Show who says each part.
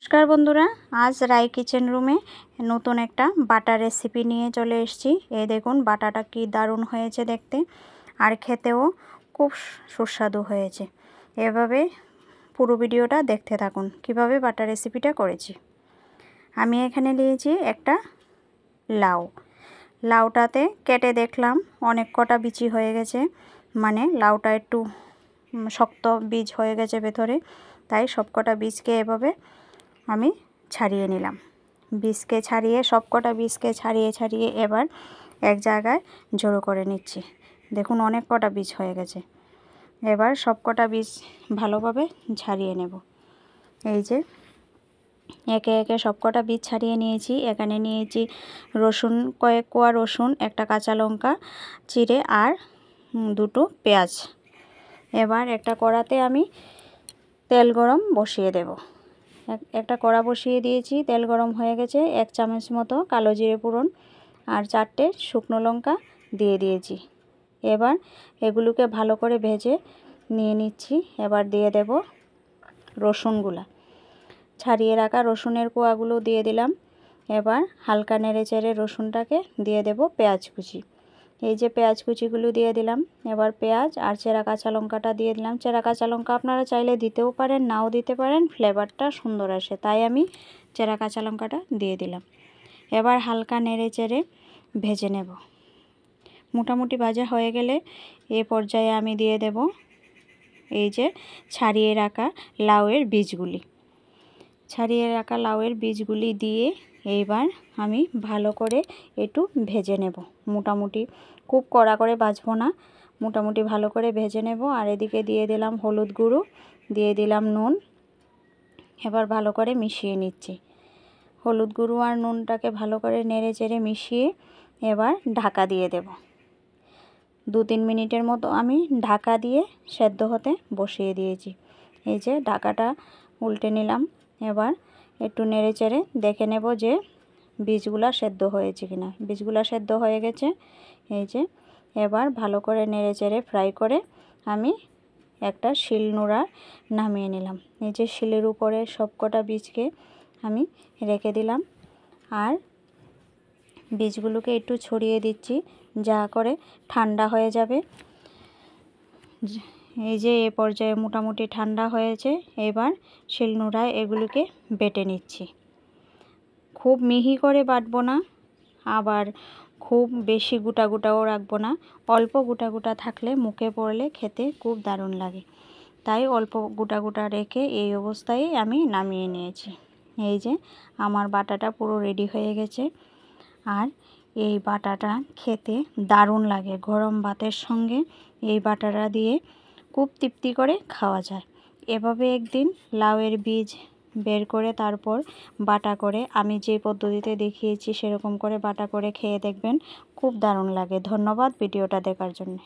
Speaker 1: নমস্কার বন্ধুরা, আজ রাই কিচেন রুমে নতুন একটা বাটা রেসিপি নিয়ে চলে এসেছি। এই দেখুন বাটাটা কি দারুণ হয়েছে দেখতে, আর খেতেও খুব সুস্বাদু হয়েছে। এভাবে পুরো ভিডিওটা দেখতে থাকুন কিভাবে বাটা রেসিপিটা করেছি। আমি এখানে নিয়েছি একটা লাউটাতে কেটে দেখলাম অনেক কটা বিচি হয়ে গেছে, মানে লাউটা একটু শক্ত বীজ হয়ে গেছে ভেতরে, তাই সবকটা বীজকে এভাবে আমি ছাড়িয়ে নিলাম। বীজকে ছাড়িয়ে সবকটা বীজকে ছাড়িয়ে এবার এক জায়গায় জড়ো করে নিচ্ছি। দেখুন অনেক কটা বীজ হয়ে গেছে। এবার সবকটা বীজ ভালোভাবে ছাড়িয়ে নেব। এই যে একে একে সবকটা বীজ ছাড়িয়ে নিয়েছি। এখানে নিয়েছি রসুন, কয়েক কোয়া রসুন, একটা কাঁচা লঙ্কা চিড়ে আর দুটো পেঁয়াজ। এবার একটা কড়াতে আমি তেল গরম বসিয়ে দেব। একটা কড়া বসিয়ে দিয়েছি, তেল গরম হয়ে গেছে। 1 চামচ মতো কালো জিরে ফোড়ন আর 4টে শুকনো লঙ্কা দিয়ে দিয়েছি। এবার এগুলোকে ভালো করে ভেজে নিয়ে নিচ্ছি। এবার দিয়ে দেব রসুনগুলা, ছাড়িয়ে রাখা রসুনের কোয়াগুলো দিয়ে দিলাম। এবার হালকা নেড়ে চেড়ে রসুনটাকে দিয়ে দেব পেঁয়াজ কুচি। এই যে পেঁয়াজ কুচিগুলো দিয়ে দিলাম। এবার পেঁয়াজ আর চেরা কাঁচা লঙ্কাটা দিয়ে দিলাম। চেরা কাঁচা লঙ্কা আপনারা চাইলে দিতেও পারেন, নাও দিতে পারেন, ফ্লেভারটা সুন্দর আসে, তাই আমি চেরা কাঁচা লঙ্কাটা দিয়ে দিলাম। এবার হালকা নেড়ে চেড়ে ভেজে নেব। মোটামুটি ভাজা হয়ে গেলে এ পর্যায়ে আমি দিয়ে দেব এই যে ছাড়িয়ে রাখা লাউয়ের বীজগুলি দিয়ে এইবার আমি ভালো করে একটু ভেজে নেব। মোটামুটি খুব কড়া করে ভাজবো না, মোটামুটি ভালো করে ভেজে নেব। আর এদিকে দিয়ে দিলাম হলুদ গুঁড়ো, দিয়ে দিলাম নুন। এবার ভালো করে মিশিয়ে নিচ্ছি। হলুদ গুঁড়ো আর নুনটাকে ভালো করে নেড়ে চেড়ে মিশিয়ে এবার ঢাকা দিয়ে দেব। 2-3 মিনিটের মতো আমি ঢাকা দিয়ে সেদ্ধ হতে বসিয়ে দিয়েছি। এই যে ঢাকাটা উল্টে নিলাম। এবার একটু নেড়ে চেড়ে দেখে নেব যে বীজগুলা সেদ্ধ হয়েছে কিনা। বীজগুলা সেদ্ধ হয়ে গেছে। এই যে এবার ভালো করে নেড়ে চেড়ে ফ্রাই করে আমি একটা শিল নোড়া নামিয়ে নিলাম। এই যে শিলের উপরে সবকটা বীজকে আমি রেখে দিলাম আর বীজগুলোকে একটু ছড়িয়ে দিচ্ছি, যা করে ঠান্ডা হয়ে যাবে। এই যে এ পর্যায়ে মোটামুটি ঠান্ডা হয়েছে। এবার শিলনোড়ায় এগুলিকে বেটে নিচ্ছি। খুব মিহি করে বাটবো না, আবার খুব বেশি গোটা গোটাও রাখবো না। অল্প গোটা গোটা থাকলে মুখে পড়লে খেতে খুব দারুণ লাগে, তাই অল্প গোটা গোটা রেখে এই অবস্থায় আমি নামিয়ে নিয়েছি। এই যে আমার বাটাটা পুরো রেডি হয়ে গেছে। আর এই বাটাটা খেতে দারুণ লাগে। গরম ভাতের সঙ্গে এই বাটাটা দিয়ে খুব তৃপ্তি করে খাওয়া যায়। এভাবে একদিন লাউয়ের বীজ বের করে তারপর বাটা করে আমি যে পদ্ধতিতে দেখিয়েছি সেরকম করে বাটা করে খেয়ে দেখবেন, খুব দারুণ লাগে। ধন্যবাদ ভিডিওটা দেখার জন্য।